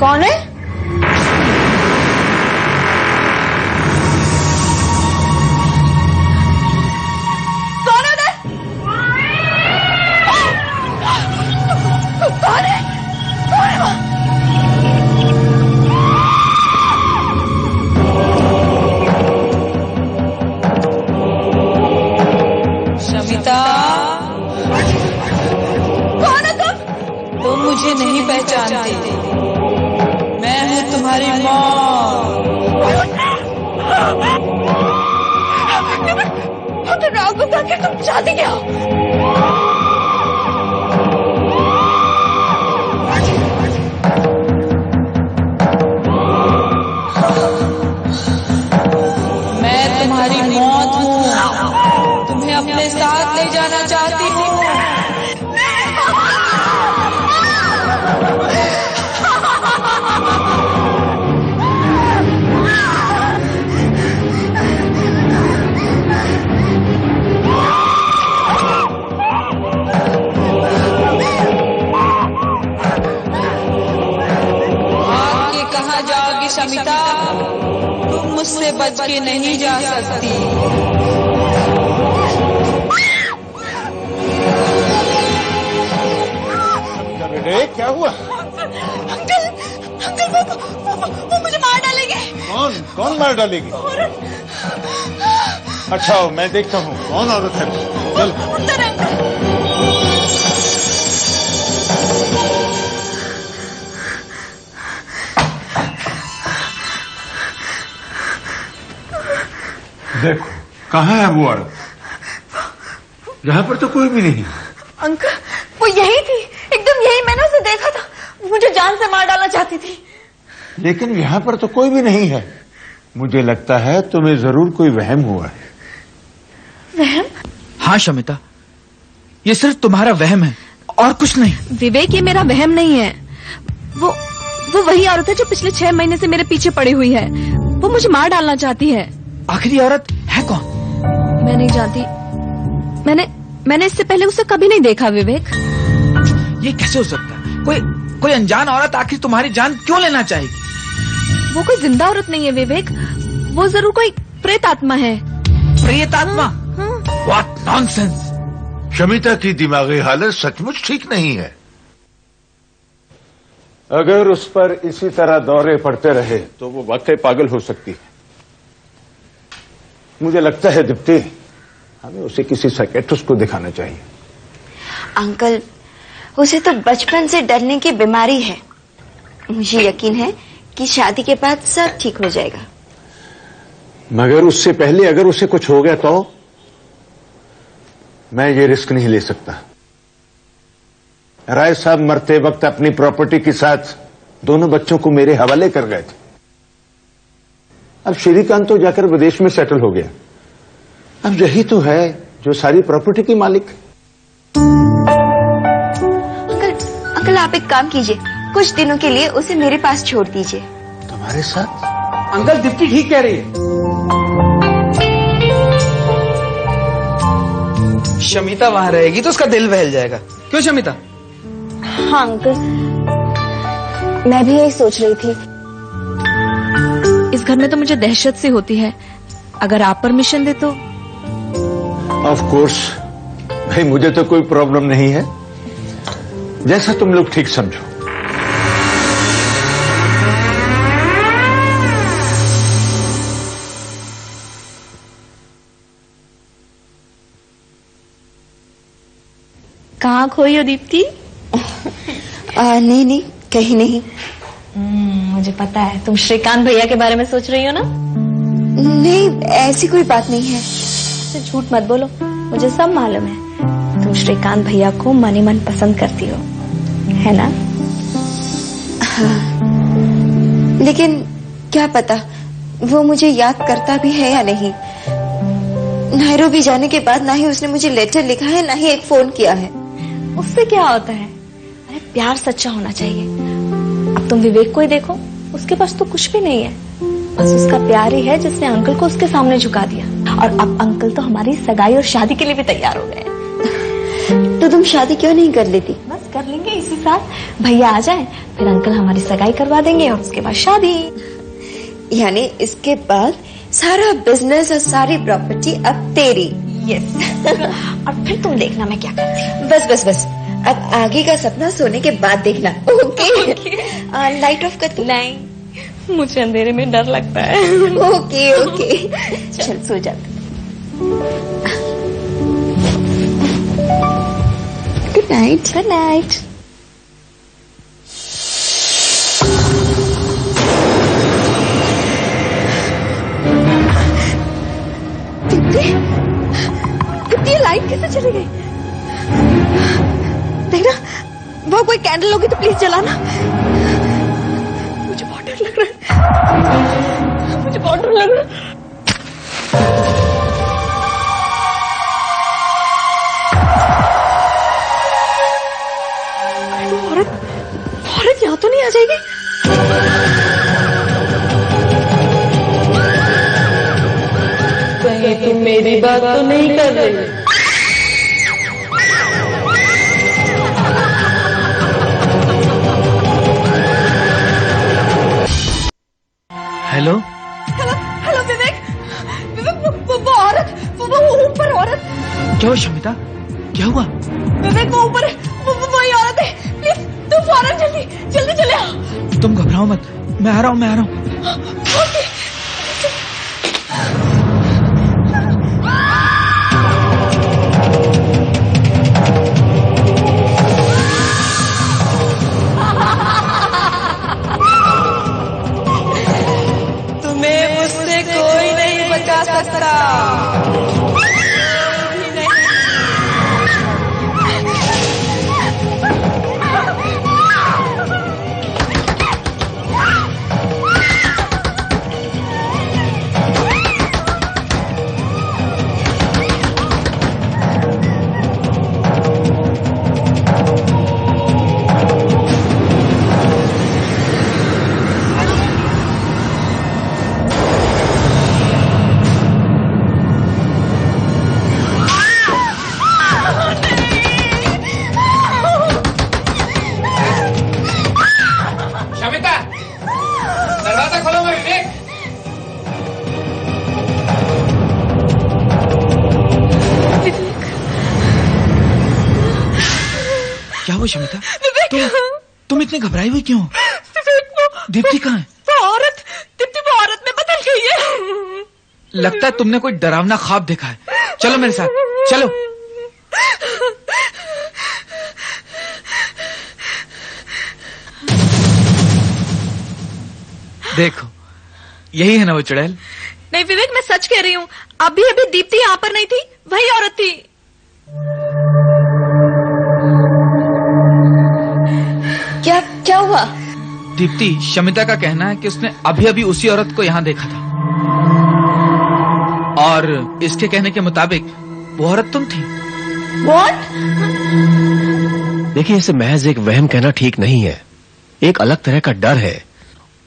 कौन है? कौन है उधर? कौन है? कौन है वो? शमिता, कौन है तुम? तुम मुझे नहीं पहचानते। मैं हूँ तुम्हारी मौत। तुम रात को आके तुम चाहती क्या हो? मैं तुम्हारी मौत हूँ। तुम्हें अपने साथ ले जाना चाहती हूँ। शमिता, तुम मुझसे बच के नहीं जा सकती। बेटे क्या हुआ? अंकल, अंकल वो मुझे मार डालेंगे। कौन मार डालेगी? अच्छा मैं देखता हूँ कौन औरत है। चल अंदर अंकल। देखो कहाँ है वो औरत? यहाँ पर तो कोई भी नहीं। अंकल वो यही थी, एकदम यही, मैंने उसे देखा था। मुझे जान से मार डालना चाहती थी। लेकिन यहाँ पर तो कोई भी नहीं है। मुझे लगता है तुम्हें जरूर कोई वहम हुआ है। वहम? हाँ शमिता, ये सिर्फ तुम्हारा वहम है और कुछ नहीं। विवेक, ये मेरा वहम नहीं है। वो वही औरत है जो पिछले 6 महीने से मेरे पीछे पड़ी हुई है। वो मुझे मार डालना चाहती है। आखिरी औरत है कौन? मैं नहीं जानती। मैंने इससे पहले उसे कभी नहीं देखा विवेक। ये कैसे हो सकता है? कोई अनजान औरत आखिर तुम्हारी जान क्यों लेना चाहेगी? वो कोई जिंदा औरत नहीं है विवेक, वो जरूर कोई प्रेत आत्मा है। प्रेत आत्मा? What nonsense. शमिता की दिमागी हालत सचमुच ठीक नहीं है। अगर उस पर इसी तरह दौरे पड़ते रहे तो वो वाकई पागल हो सकती है। मुझे लगता है दीप्ति, हमें उसे किसी साइकियाट्रिस्ट को दिखाना चाहिए। अंकल, उसे तो बचपन से डरने की बीमारी है। मुझे यकीन है कि शादी के बाद सब ठीक हो जाएगा। मगर उससे पहले अगर उसे कुछ हो गया तो मैं ये रिस्क नहीं ले सकता। राय साहब मरते वक्त अपनी प्रॉपर्टी के साथ दोनों बच्चों को मेरे हवाले कर गए थे। अब श्रीकांत तो जाकर विदेश में सेटल हो गया। अब यही तो है जो सारी प्रॉपर्टी की मालिक। अंकल आप एक काम कीजिए, कुछ दिनों के लिए उसे मेरे पास छोड़ दीजिए। तुम्हारे साथ? अंकल दीप्ति ठीक कह रही है। शमिता वहां रहेगी तो उसका दिल बहल जाएगा। क्यों शमिता? हाँ अंकल, मैं भी यही सोच रही थी। इस घर में तो मुझे दहशत सी होती है। अगर आप परमिशन दे तो। ऑफ कोर्स भाई, मुझे तो कोई प्रॉब्लम नहीं है, जैसा तुम लोग ठीक समझो। कहाँ खोई हो दीप्ति? नहीं कहीं नहीं। मुझे पता है तुम श्रीकांत भैया के बारे में सोच रही हो ना। नहीं, ऐसी कोई बात नहीं है। झूठ मत बोलो, मुझे सब मालूम है। तुम श्रीकांत भैया को मन ही मन पसंद करती हो, है ना? हाँ, लेकिन क्या पता वो मुझे याद करता भी है या नहीं। नैरोबी जाने के बाद ना ही उसने मुझे लेटर लिखा है, ना ही एक फोन किया है। उससे क्या होता है? अरे प्यार सच्चा होना चाहिए। अब तुम विवेक को ही देखो, उसके पास तो कुछ भी नहीं है, बस उसका प्यार ही है जिसने अंकल को उसके सामने झुका दिया। और अब अंकल तो हमारी सगाई और शादी के लिए भी तैयार हो गए। तो तुम शादी क्यों नहीं कर लेती? बस कर लेंगे, इसी साल भैया आ जाए, फिर अंकल हमारी सगाई करवा देंगे और उसके बाद शादी। यानी इसके बाद सारा बिजनेस और सारी प्रॉपर्टी अब तेरी। यस। और फिर तुम देखना मैं क्या करती हूँ। बस बस बस, अब आगे का सपना सोने के बाद देखना। ओके। लाइट ऑफ कर दूं? नहीं, मुझे अंधेरे में डर लगता है। ओके ओके, चल सो जाते। Good night. Good night. Deepti, light कैसे चली गई? देखना, वहाँ कोई कैंडल होगी तो प्लीज जलाना। मुझे बहुत डर लग रहा है, मुझे बहुत डर लग रहा है। औरत यहाँ तो नहीं आ जाएगी? कहीं तुम मेरी बात तो नहीं कर रही? हेलो हेलो विवेक, वो औरत, वो ऊपर औरत। क्या हुआ शमिता, क्या हुआ? विवेक वो ऊपर है, वही औरत है। प्लीज तुम फौरन जल्दी जल्दी चले आओ। तुम घबराओ मत, मैं आ रहा हूँ। ओके। तुम्हें मुझसे कोई नहीं बचा सकता। क्या हुआ शमिता? तुम इतनी घबराई हुई क्यों? दीप्ति कहाँ है? दीप्ति वो औरत में बदल गई है। लगता है तुमने कोई डरावना ख्वाब देखा है। चलो मेरे साथ, चलो। देखो, यही है ना वो चुड़ैल? नहीं विवेक, मैं सच कह रही हूँ, अभी दीप्ति यहाँ पर नहीं थी, वही औरत थी। क्या हुआ? दीप्ति, शमिता का कहना है कि उसने अभी अभी उसी औरत को यहाँ देखा था, और इसके कहने के मुताबिक वो औरत तुम थी। What? देखिए, इसे महज एक वहम कहना ठीक नहीं है। एक अलग तरह का डर है,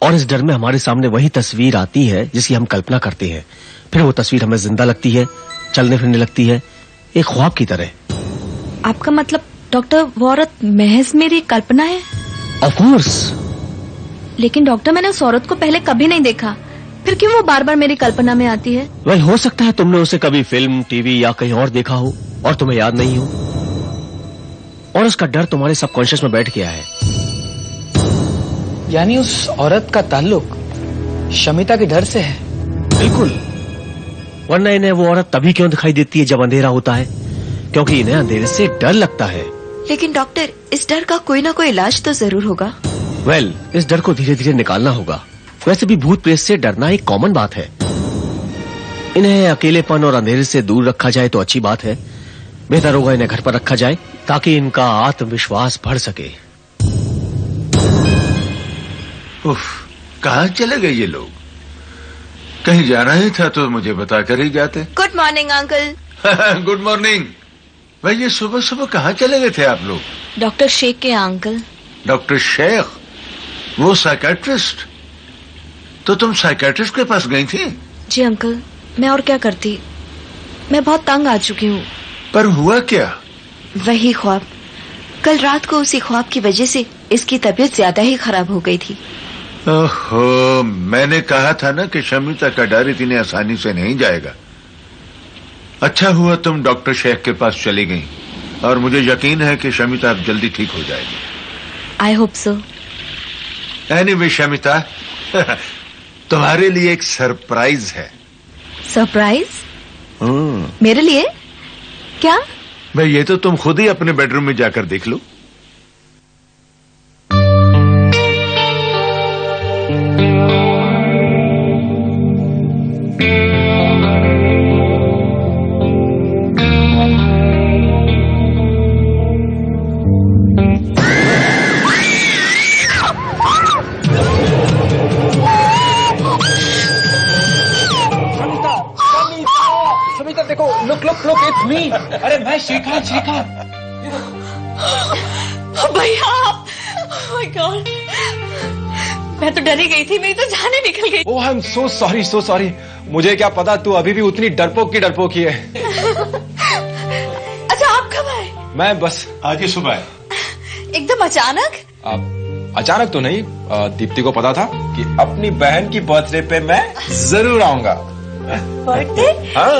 और इस डर में हमारे सामने वही तस्वीर आती है जिसकी हम कल्पना करते हैं। फिर वो तस्वीर हमें जिंदा लगती है, चलने फिरने लगती है, एक ख्वाब की तरह। आपका मतलब डॉक्टर वो औरत महज मेरी कल्पना है? Of course. लेकिन डॉक्टर, मैंने उस औरत को पहले कभी नहीं देखा, फिर क्यों वो बार बार मेरी कल्पना में आती है? वही हो सकता है तुमने उसे कभी फिल्म, टीवी या कहीं और देखा हो और तुम्हें याद नहीं हो, और उसका डर तुम्हारे सबकॉन्शियस में बैठ गया है। यानी उस औरत का ताल्लुक शमिता के डर से है? बिल्कुल, वरना इन्हें वो औरत तभी क्यों दिखाई देती है जब अंधेरा होता है? क्योंकि इन्हें अंधेरे से डर लगता है। लेकिन डॉक्टर, इस डर का कोई ना कोई इलाज तो जरूर होगा। इस डर को धीरे धीरे निकालना होगा। वैसे भी भूत प्रेत से डरना एक कॉमन बात है। इन्हें अकेलेपन और अंधेरे से दूर रखा जाए तो अच्छी बात है। बेहतर होगा इन्हें घर पर रखा जाए ताकि इनका आत्मविश्वास बढ़ सके। उफ, कहाँ चले गए ये लोग? कहीं जाना ही था तो मुझे बताकर ही जाते। Good morning uncle. Good morning. भाई, ये सुबह सुबह कहाँ चले गए थे आप लोग? डॉक्टर शेख के यहाँ अंकल। डॉक्टर शेख? वो साइकेट्रिस्ट? तो तुम साइकेट्रिस्ट के पास गई थी? जी अंकल, मैं और क्या करती, मैं बहुत तंग आ चुकी हूँ। पर हुआ क्या? वही ख्वाब, कल रात को उसी ख्वाब की वजह से इसकी तबीयत ज्यादा ही खराब हो गई थी। ओहो, मैंने कहा था ना कि शमिता का डर इतनी आसानी से नहीं जाएगा। अच्छा हुआ तुम डॉक्टर शेख के पास चली गई और मुझे यकीन है कि शमिता अब जल्दी ठीक हो जाएगी। I hope so. Anyway Shamita, तुम्हारे लिए एक सरप्राइज है। सरप्राइज? मेरे लिए? क्या? भाई ये तो तुम खुद ही अपने बेडरूम में जाकर देख लो। शमिता देखो, look look look, it's me. अरे मैं श्रीकांत। भैया, oh my God, मैं तो डरी गई थी, मेरी तो जाने निकल गई। ओह आई एम सो सॉरी। मुझे क्या पता तू अभी भी उतनी डरपोक की है। अच्छा, आप कब आए? मैं बस आज ही सुबह। एकदम अचानक? अचानक तो नहीं, दीप्ति को पता था कि अपनी बहन की बर्थडे पे मैं जरूर आऊंगा। बर्थडे? हाँ,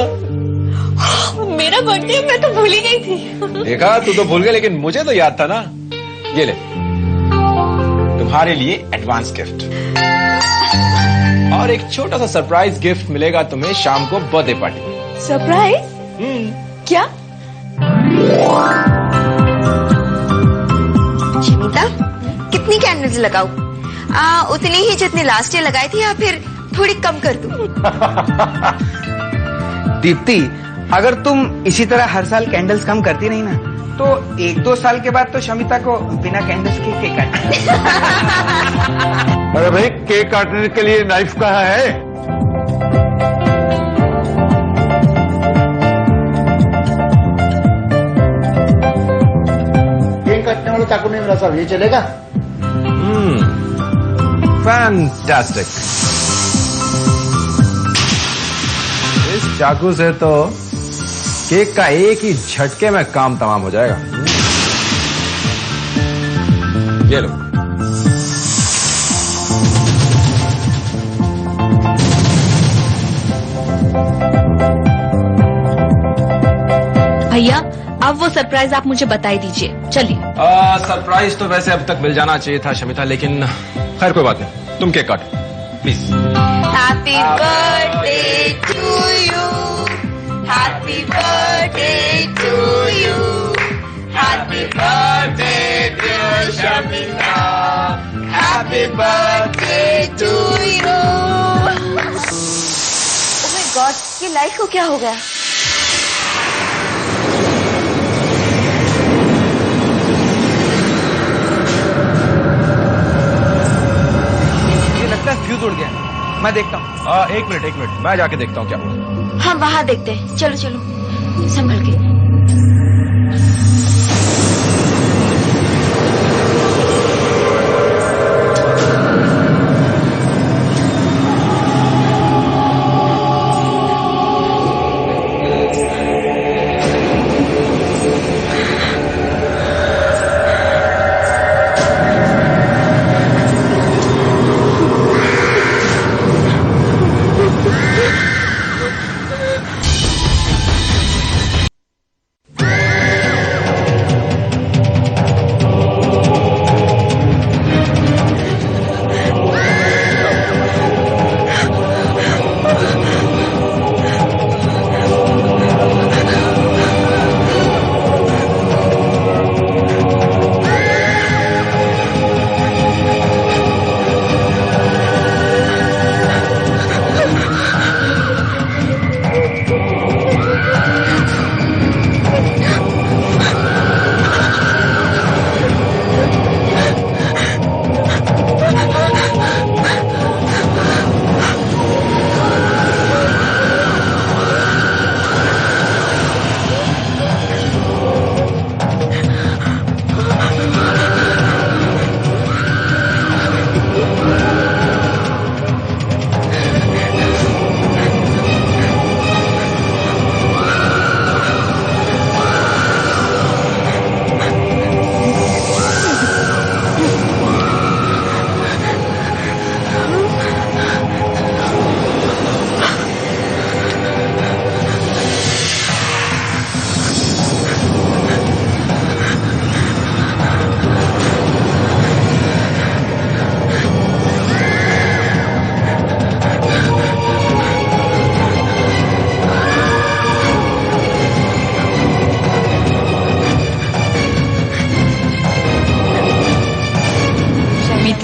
मेरा बर्थडे मैं तो भूल ही गई थी। देखा, तू तो भूल गया लेकिन मुझे तो याद था ना। ये ले, तुम्हारे लिए एडवांस गिफ्ट और एक छोटा सा सरप्राइज गिफ्ट मिलेगा तुम्हें शाम को बर्थडे पार्टी। सरप्राइज? क्या? शमिता, कितनी कैंडल्स लगाऊं? उतनी ही जितनी लास्ट ईयर लगाई थी या फिर थोड़ी कम कर दूं? दीप्ति, अगर तुम इसी तरह हर साल कैंडल्स कम करती रही ना तो 1-2 साल के बाद तो शमिता को बिना कैंडल्स के केक काटना। अरे भाई, केक काटने के लिए नाइफ कहाँ है? केक काटने वाला चाकू नहीं मिला साहब, ये चलेगा? फैंटास्टिक। इस चाकू से तो केक का एक ही झटके में काम तमाम हो जाएगा। ये लो। भैया, अब वो सरप्राइज आप मुझे बता ही दीजिए। चलिए। सरप्राइज तो वैसे अब तक मिल जाना चाहिए था शमिता, लेकिन खैर कोई बात नहीं, तुम केक काटो please. Happy birthday to you, happy birthday to you, happy birthday to Shamita, happy birthday to you. Oh my God, ये लाइट को क्या हो गया? फ्यूज उड़ गया। मैं देखता हूँ। एक मिनट, मैं जाके देखता हूँ क्या हुआ। हाँ, वहां देखते हैं। चलो संभल के।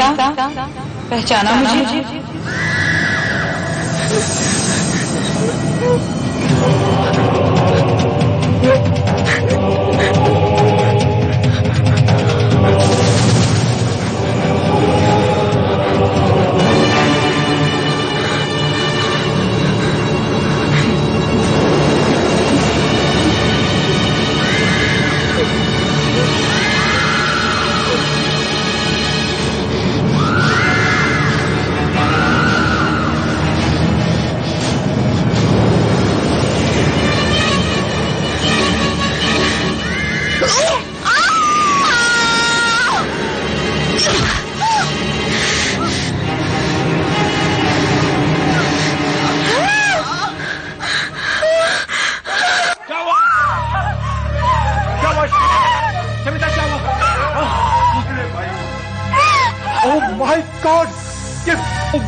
शमिता, पहचाना मुझे?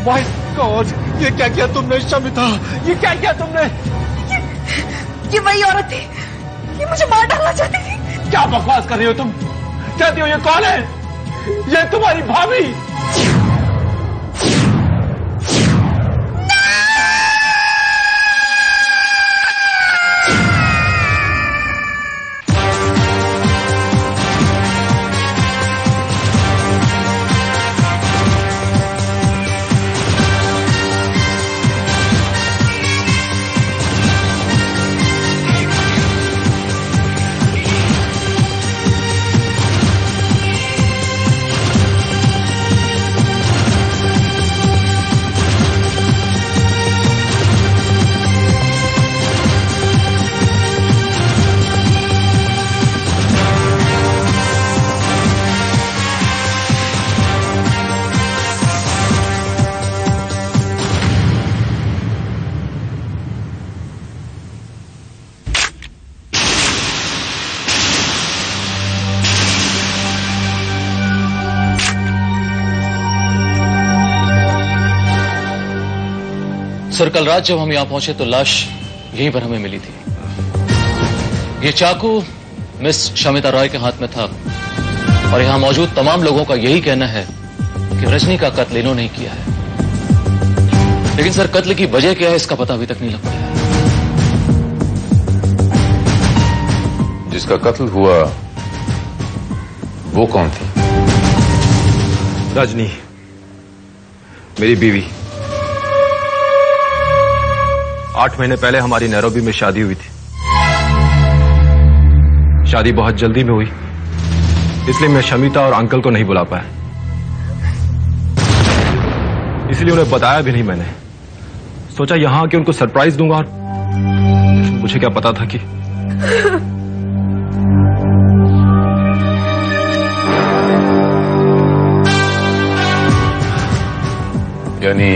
माय गॉड, ये क्या किया तुमने शमिता? ये क्या किया तुमने? ये वही औरत थी, ये मुझे मार डालना चाहती थी। क्या बकवास कर रही हो तुम? कहती हो ये कौन है? ये तुम्हारी भाभी। सर, कल रात जब हम यहां पहुंचे तो लाश यहीं पर हमें मिली थी। ये चाकू मिस शमिता रॉय के हाथ में था और यहां मौजूद तमाम लोगों का यही कहना है कि रजनी का कत्ल इन्होंने नहीं किया है। लेकिन सर, कत्ल की वजह क्या है इसका पता अभी तक नहीं लग पाया। जिसका कत्ल हुआ वो कौन थी? रजनी, मेरी बीवी। 8 महीने पहले हमारी नैरोबी में शादी हुई थी। शादी बहुत जल्दी में हुई, इसलिए मैं शमिता और अंकल को नहीं बुला पाया। इसलिए उन्हें बताया भी नहीं मैंने। सोचा यहां आके उनको सरप्राइज दूंगा, और मुझे क्या पता था कि यानी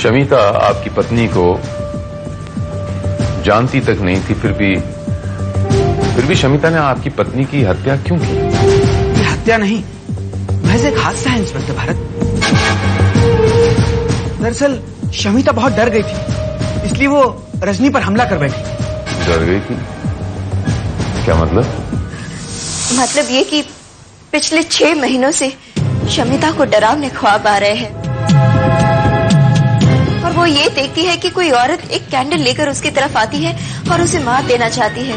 शमिता आपकी पत्नी को जानती तक नहीं थी, फिर भी शमिता ने आपकी पत्नी की हत्या क्यों की? ये हत्या नहीं, महज एक हादसा है इंस्पेक्टर भारत। दरअसल शमिता बहुत डर गई थी, इसलिए वो रजनी पर हमला कर बैठी। डर गई थी? क्या मतलब? मतलब ये कि पिछले 6 महीनों से शमिता को डरावने ख्वाब आ रहे हैं और वो ये देखती है कि कोई औरत एक कैंडल लेकर उसकी तरफ आती है और उसे मार देना चाहती है।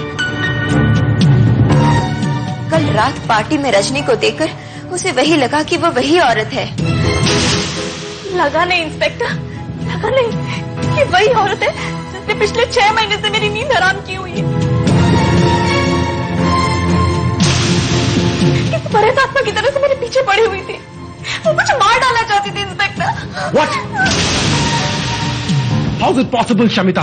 कल रात पार्टी में रजनी को देखकर उसे वही लगा कि वो वही औरत है। लगा नहीं इंस्पेक्टर, लगा नहीं, ये वही औरत है जिसने पिछले 6 महीने से मेरी नींद हराम की हुई है। किसी परेशान आत्मा की तरह से मेरे पीछे पड़ी हुई थी, वो मुझे मार डालना चाहती थी inspector. What? How is it possible, Shamita?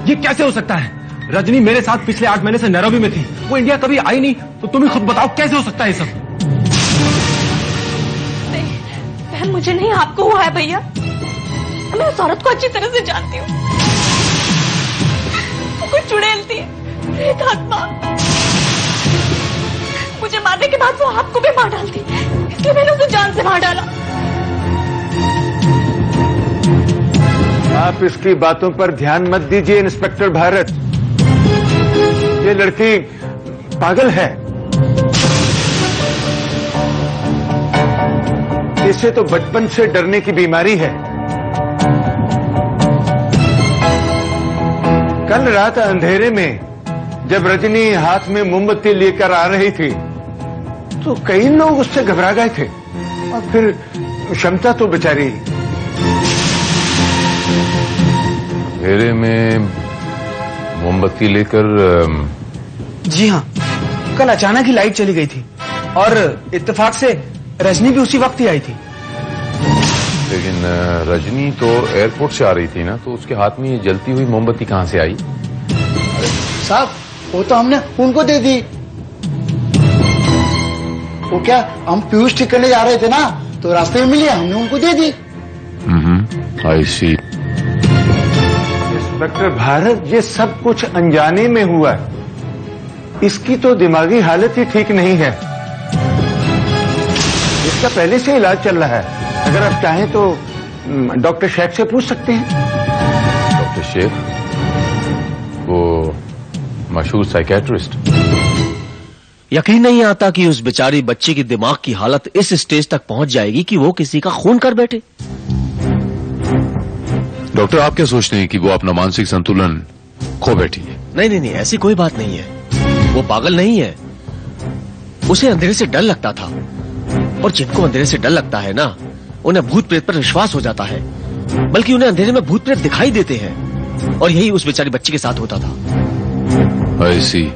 ये कैसे हो सकता है? रजनी मेरे साथ पिछले 8 महीने से नैरोबी में थी, वो इंडिया कभी आई नहीं, तो तुम ही खुद बताओ कैसे हो सकता है ये सब? नहीं, मुझे नहीं, आपको हुआ है भैया। मैं उस औरत को अच्छी तरह से जानती हूँ। वो कोई चुड़ैल थी, प्रेत आत्मा। मुझे मारने के बाद वो आपको भी मार डालती, इसलिए मैंने उसे जान से मार डाला। आप इसकी बातों पर ध्यान मत दीजिए इंस्पेक्टर भारत। ये लड़की पागल है। इसे तो बचपन से डरने की बीमारी है। कल रात अंधेरे में जब रजनी हाथ में मोमबत्ती लेकर आ रही थी तो कई लोग उससे घबरा गए थे, और फिर शमिता तो बेचारी। अंधेरे में मोमबत्ती लेकर? जी हाँ, कल अचानक ही लाइट चली गई थी और इत्तेफाक से रजनी भी उसी वक्त ही आई थी। लेकिन रजनी तो एयरपोर्ट से आ रही थी ना, तो उसके हाथ में ये जलती हुई मोमबत्ती कहां से आई? साहब वो तो हमने उनको दे दी। वो क्या, हम पीयूष ठीक करने जा रहे थे ना, तो रास्ते में मिली, हमने उनको दे दी। आई सी। इंस्पेक्टर भारत, ये सब कुछ अनजाने में हुआ है। इसकी तो दिमागी हालत ही ठीक नहीं है। इसका पहले से इलाज चल रहा है। अगर आप चाहें तो डॉक्टर शेख से पूछ सकते हैं। डॉक्टर शेख? वो मशहूर साइकेट्रिस्ट? यकीन नहीं आता कि उस बेचारी बच्ची की दिमाग की हालत इस स्टेज तक पहुंच जाएगी कि वो किसी का खून कर बैठे। डॉक्टर, आप क्या सोचते हैं कि वो अपना मानसिक संतुलन खो बैठी है? नहीं, ऐसी कोई बात नहीं है। वो पागल नहीं है। उसे अंधेरे से डर लगता था, और जिनको अंधेरे से डर लगता है ना, उन्हें भूत प्रेत पर विश्वास हो जाता है। बल्कि उन्हें अंधेरे में भूत प्रेत दिखाई देते हैं, और यही उस बेचारी बच्ची के साथ होता था। I see.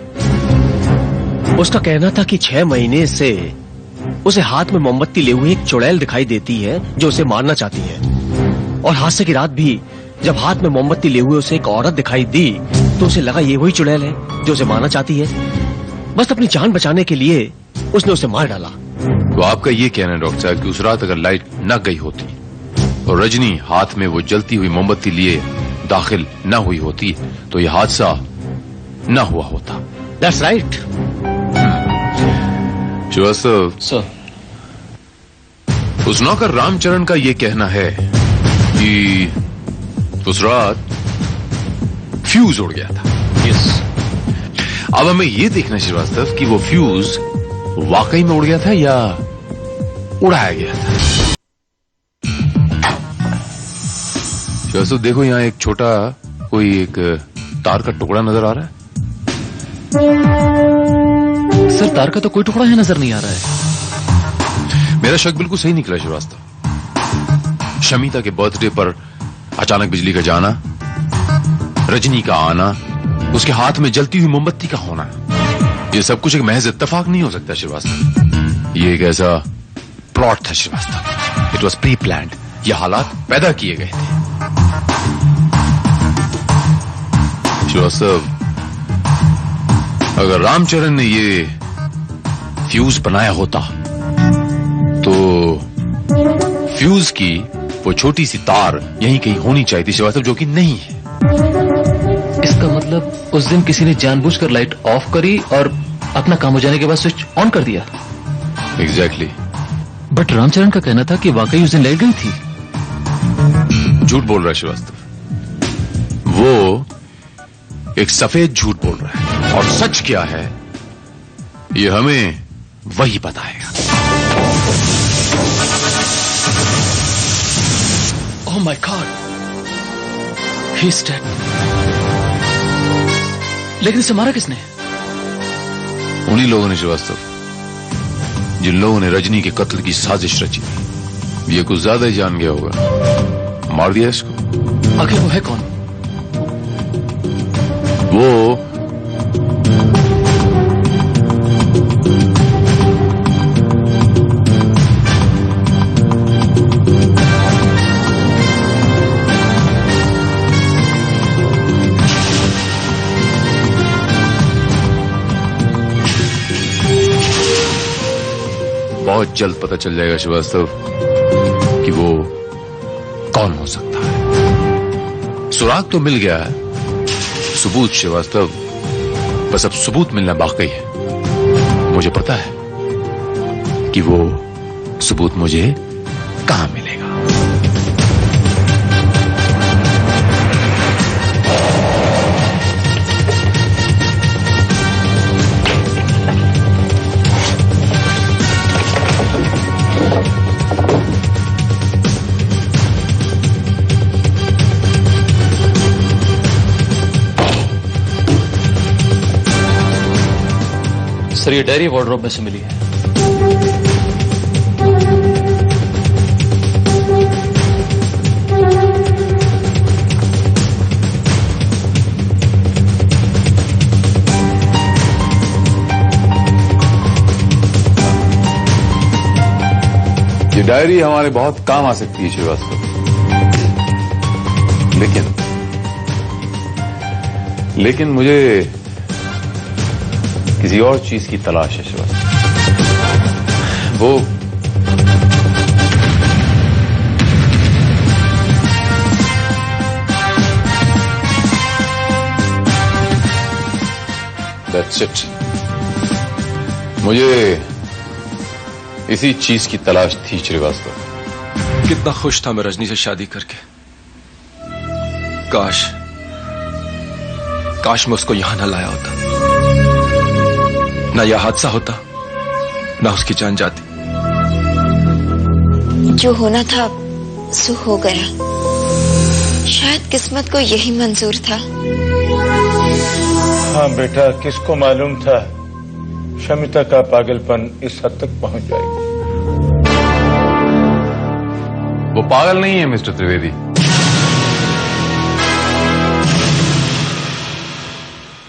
उसका कहना था कि 6 महीने से उसे हाथ में मोमबत्ती ले हुए एक चुड़ैल दिखाई देती है जो उसे मारना चाहती है। और हादसे की रात भी जब हाथ में मोमबत्ती ले हुए उसे एक औरत दिखाई दी तो उसे लगा ये वही चुड़ैल है जो उसे मारना चाहती है। बस अपनी जान बचाने के लिए उसने उसे मार डाला। तो आपका ये कहना है डॉक्टर साहब कि उस रात अगर लाइट न गई होती और रजनी हाथ में वो जलती हुई मोमबत्ती लिए दाखिल न हुई होती तो यह हादसा न हुआ होता? That's right. श्रीवास्तव सर, उस नौकर रामचरण का ये कहना है कि उस रात फ्यूज उड़ गया था। यस। अब हमें ये देखना श्रीवास्तव कि वो फ्यूज वाकई में उड़ गया था या उड़ाया गया था। श्रीवास्तव देखो, यहां एक छोटा कोई एक तार का टुकड़ा नजर आ रहा है। सर, तार का तो कोई टुकड़ा है नजर नहीं आ रहा है। मेरा शक बिल्कुल सही निकला श्रीवास्तव। शमिता के बर्थडे पर अचानक बिजली का जाना, रजनी का आना, उसके हाथ में जलती हुई मोमबत्ती का होना, ये सब कुछ एक महज इत्तेफाक नहीं हो सकता श्रीवास्तव। ये एक ऐसा प्लॉट था Srivastava. It was preplanned. ये हालात पैदा किए गए थे। श्रीवास्तव, अगर रामचरण ने ये फ्यूज बनाया होता तो फ्यूज की वो छोटी सी तार यहीं कहीं होनी चाहिए थी श्रीवास्तव, जो कि नहीं है। इसका मतलब उस दिन किसी ने जानबूझकर लाइट ऑफ करी और अपना काम हो जाने के बाद स्विच ऑन कर दिया। एग्जैक्टली। बट रामचरण का कहना था कि वाकई उस दिन लाइट गई थी। झूठ बोल रहा है श्रीवास्तव। वो एक सफेद झूठ बोल रहा है, और सच क्या है ये हमें वही बताएगा। ओह my God, he is dead. लेकिन इसे मारा किसने? उन्हीं लोगों ने श्रीवास्तव, जिन लोगों ने रजनी के कत्ल की साजिश रची। ये कुछ ज्यादा ही जान गया होगा, मार दिया इसको। आखिर वो है कौन? वो बहुत जल्द पता चल जाएगा श्रीवास्तव कि वो कौन हो सकता है। सुराग तो मिल गया है, सबूत श्रीवास्तव, बस अब सबूत मिलना बाकी है। मुझे पता है कि वो सबूत मुझे कहां मिलेगा। सर, ये डायरी वार्डरोब में से मिली है। ये डायरी हमारे बहुत काम आ सकती है श्रीवास्तव, लेकिन मुझे किसी और चीज की तलाश है श्रीवास्तव। वो That's it. मुझे इसी चीज की तलाश थी श्रीवास्तव। कितना खुश था मैं रजनी से शादी करके। काश मैं उसको यहां ना लाया होता, ना यह हादसा होता, ना उसकी जान जाती। जो होना था सो हो गया। शायद किस्मत को यही मंजूर था। हाँ बेटा, किसको मालूम था शमिता का पागलपन इस हद तक पहुंच जाएगा। वो पागल नहीं है मिस्टर त्रिवेदी।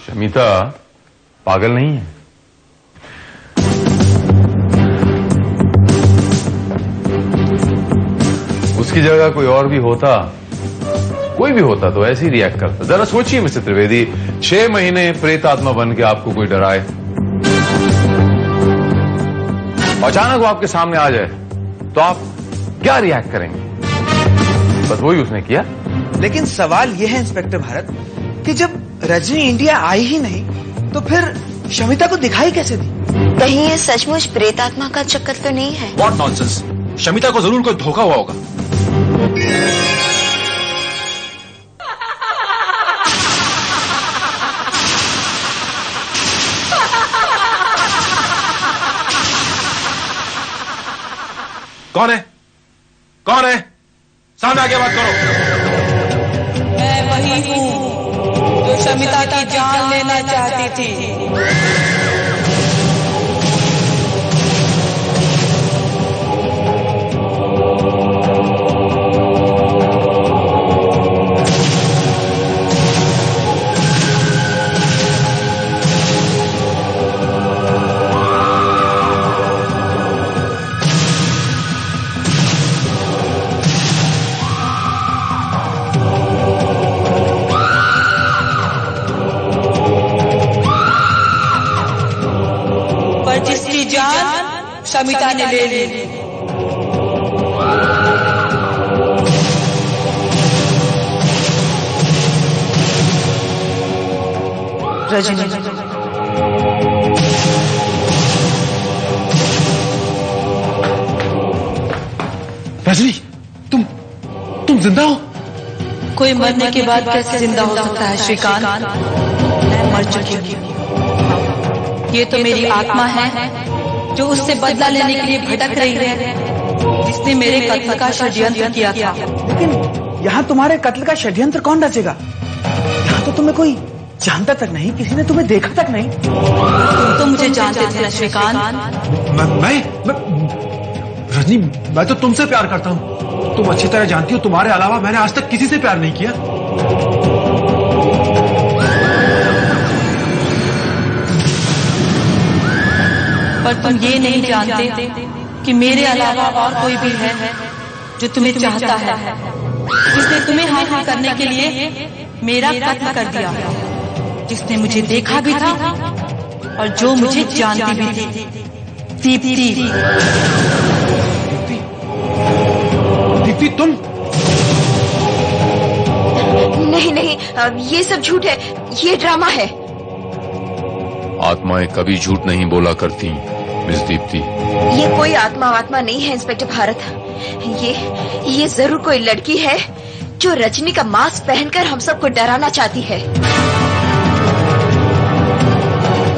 शमिता पागल नहीं है। उसकी जगह कोई और भी होता, कोई भी होता तो ऐसे ही रिएक्ट करता। जरा सोचिए मिस्टर त्रिवेदी, 6 महीने प्रेत आत्मा बन के आपको कोई डराए, अचानक वो आपके सामने आ जाए तो आप क्या रिएक्ट करेंगे? बस वही उसने किया। लेकिन सवाल यह है इंस्पेक्टर भारत कि जब रजनी इंडिया आई ही नहीं तो फिर शमिता को दिखाई कैसे दी? कहीं ये सचमुच प्रेतात्मा का चक्कर तो नहीं है? What nonsense! शमिता को जरूर कोई धोखा हुआ होगा। कौन है? कौन है? सामने आके बात करो। मैं वही हूँ जो शमिता की जान लेना चाहती थी। जिसकी जान शमिता ने ले ली। रजनी, रजनी, तुम जिंदा हो? कोई मरने के बाद कैसे जिंदा हो सकता है श्रीकांत? मैं मर चुकी हूँ। ये तो मेरी आत्मा है जो उससे बदला लेने के लिए भटक रही है, जिसने मेरे कत्ल का षड्यंत्र किया था। लेकिन यहाँ तुम्हारे कत्ल का षड्यंत्र कौन रचेगा? यहाँ तो तुम्हें कोई जानता तक नहीं, किसी ने तुम्हें देखा तक नहीं। तुम तो मुझे जानते थे ना श्रीकांत। मैं रजनी, मैं तो तुमसे प्यार करता हूँ। तुम अच्छी तरह जानती हो, तुम्हारे अलावा मैंने आज तक किसी से प्यार नहीं किया। पर तुम ये नहीं जानते कि मेरे अलावा और कोई भी है जो तुम्हें चाहता है, जिसने तुम्हें हासिल करने के लिए मेरा कत्ल कर दिया, जिसने मुझे देखा भी था और जो मुझे जानती भी थी। दीप्ति। दीप्ति, तुम? नहीं, ये सब झूठ है, ये ड्रामा है। आत्माएं कभी झूठ नहीं बोला करती मिस दीप्ति। ये कोई आत्मा नहीं है इंस्पेक्टर भारत। ये जरूर कोई लड़की है जो रजनी का मास्क पहनकर हम सबको डराना चाहती है।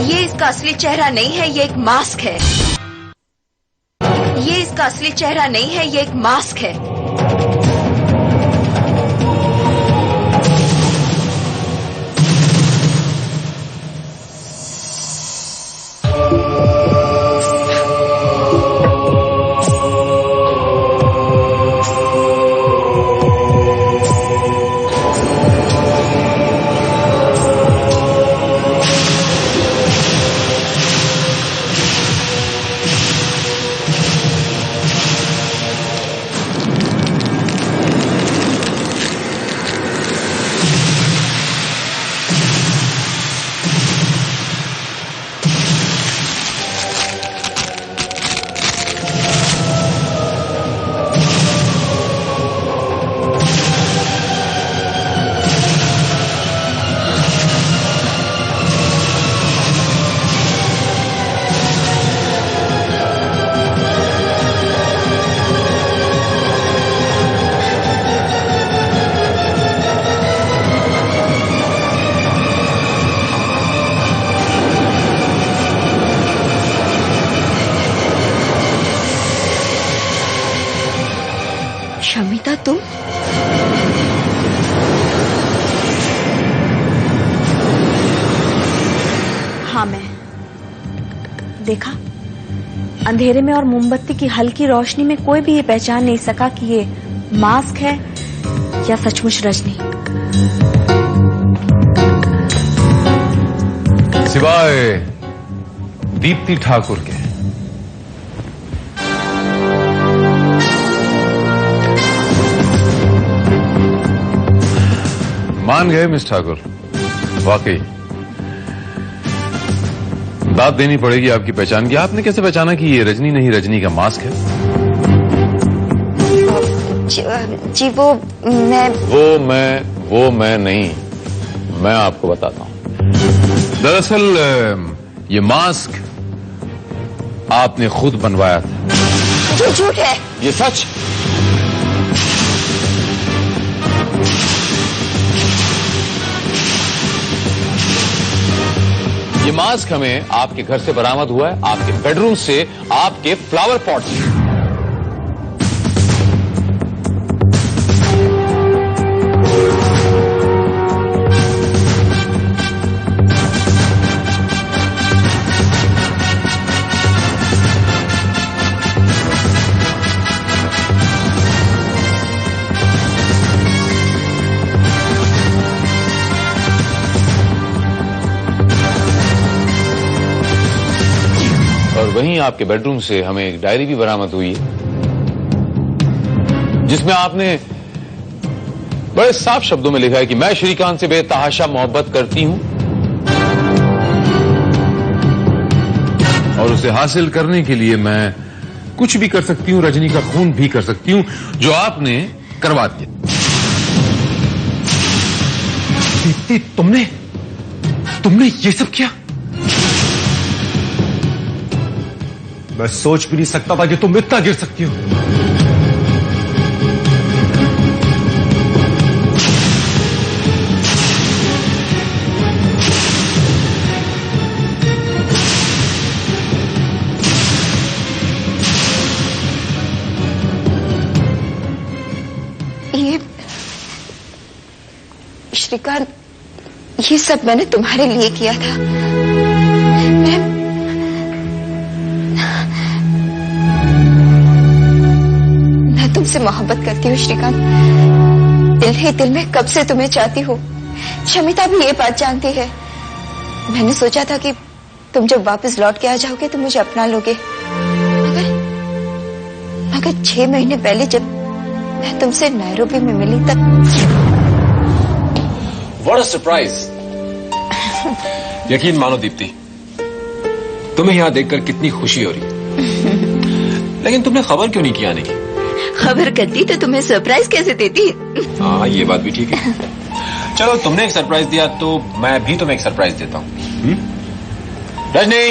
ये इसका असली चेहरा नहीं है, ये एक मास्क है। ये इसका असली चेहरा नहीं है, ये एक मास्क है। शमिता तुम? हाँ मैं। देखा, अंधेरे में और मोमबत्ती की हल्की रोशनी में कोई भी ये पहचान नहीं सका कि ये मास्क है या सचमुच रजनी। सिवाय दीप्ति ठाकुर के। मान गए मिस ठाकुर, वाकई दाद देनी पड़ेगी आपकी पहचान की। आपने कैसे पहचाना कि ये रजनी नहीं, रजनी का मास्क है? जी वो मैं नहीं, मैं आपको बताता हूं। दरअसल ये मास्क आपने खुद बनवाया था। जो झूठ है। ये सच। ये मास्क हमें आपके घर से बरामद हुआ है, आपके बेडरूम से, आपके फ्लावर पॉट से। और वहीं आपके बेडरूम से हमें एक डायरी भी बरामद हुई है, जिसमें आपने बड़े साफ शब्दों में लिखा है कि मैं श्रीकांत से बेतहाशा मोहब्बत करती हूं और उसे हासिल करने के लिए मैं कुछ भी कर सकती हूं, रजनी का खून भी कर सकती हूं, जो आपने करवा दिया। दीप्ति, तुमने ये सब किया? मैं सोच भी नहीं सकता था कि तुम इतना गिर सकती हो। ये श्रीकांत, ये सब मैंने तुम्हारे लिए किया था। मैं तुमसे मोहब्बत करती हूँ श्रीकांत। दिल ही दिल में कब से तुम्हें चाहती हूँ। शमिता भी ये बात जानती है। मैंने सोचा था कि तुम जब वापस लौट के आ जाओगे तो मुझे अपना लोगे, मगर 6 महीने पहले जब मैं तुमसे नैरोबी में मिली तब। What a surprise! यकीन मानो दीप्ति, तुम्हें यहां देखकर कितनी खुशी हो रही। लेकिन तुमने खबर क्यों नहीं किया आने की? खबर करती तो तुम्हें सरप्राइज कैसे देती? हाँ, ये बात भी ठीक है। चलो, तुमने एक सरप्राइज दिया तो मैं भी तुम्हें एक सरप्राइज देता हूँ। Rajni,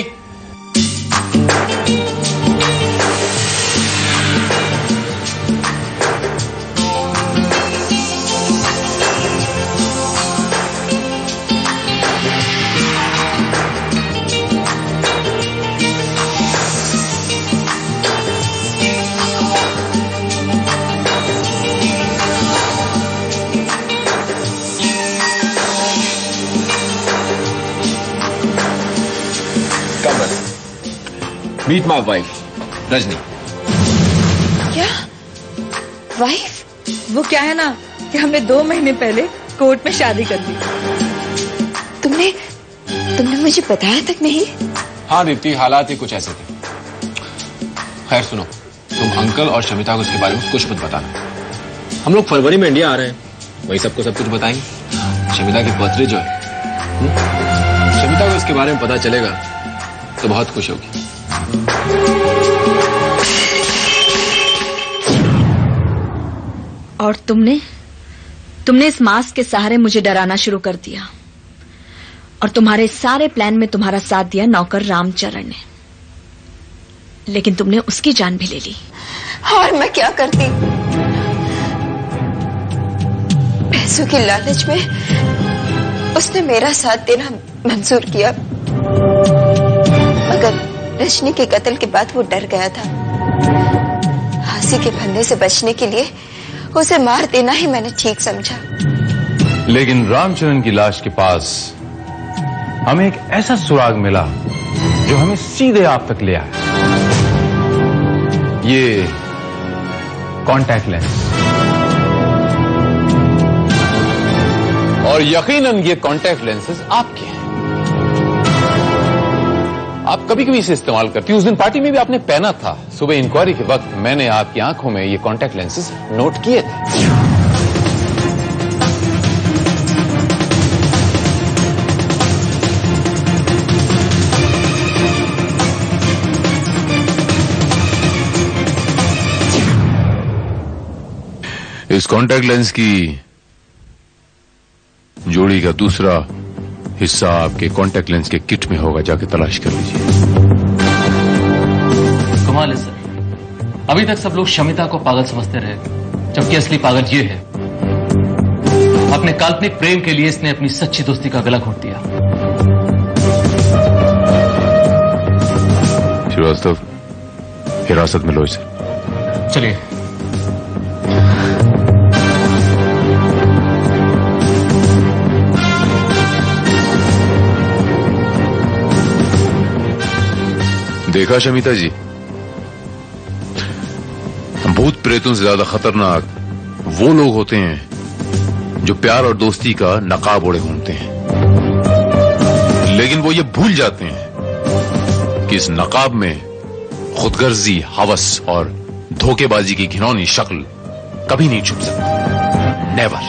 meet my wife Rajni. क्या वाइफ? वो क्या है ना कि हमने 2 महीने पहले कोर्ट में शादी कर दी। तुमने मुझे बताया तक नहीं? हाँ दीप्ति, हालात ही कुछ ऐसे थे। खैर सुनो, तुम अंकल और शमिता को इसके बारे में कुछ मत बताना। हम लोग फरवरी में इंडिया आ रहे हैं, वही सबको सब कुछ बताएंगे। शमिता की बर्थडे जो है, शमिता को इसके बारे में पता चलेगा तो बहुत खुश होगी। और तुमने इस मास्क के सहारे मुझे डराना शुरू कर दिया, और तुम्हारे सारे प्लान में तुम्हारा साथ दिया नौकर रामचरण ने। लेकिन तुमने उसकी जान भी ले ली। और मैं क्या करती? पैसों की लालच में उसने मेरा साथ देना मंजूर किया, मगर रजनी के कत्ल के बाद वो डर गया था। फांसी के फंदे से बचने के लिए उसे मार देना ही मैंने ठीक समझा। लेकिन रामचरण की लाश के पास हमें एक ऐसा सुराग मिला जो हमें सीधे आप तक ले आया। ये कॉन्टैक्ट लेंस, और यकीनन ये कॉन्टैक्ट लेंसेज आपके हैं। आप कभी कभी इसे इस्तेमाल करती, उस दिन पार्टी में भी आपने पहना था। सुबह इंक्वायरी के वक्त मैंने आपकी आंखों में ये कॉन्टैक्ट लेंसेज नोट किए थे। इस कॉन्टैक्ट लेंस की जोड़ी का दूसरा हिस्सा आपके कॉन्टैक्ट लेंस के किट में होगा, जाके तलाश कर लीजिए। कमाल है सर, अभी तक सब लोग शमिता को पागल समझते रहे, जबकि असली पागल ये है। अपने काल्पनिक प्रेम के लिए इसने अपनी सच्ची दोस्ती का गला घोट दिया। श्रीवास्तव, हिरासत में लो इसे। चलिए। देखा शमिता जी, भूत प्रेतों से ज्यादा खतरनाक वो लोग होते हैं जो प्यार और दोस्ती का नकाब ओढ़े घूमते हैं, लेकिन वो ये भूल जाते हैं कि इस नकाब में खुदगर्जी, हवस और धोखेबाजी की घिनौनी शक्ल कभी नहीं छुप सकती। नेवर।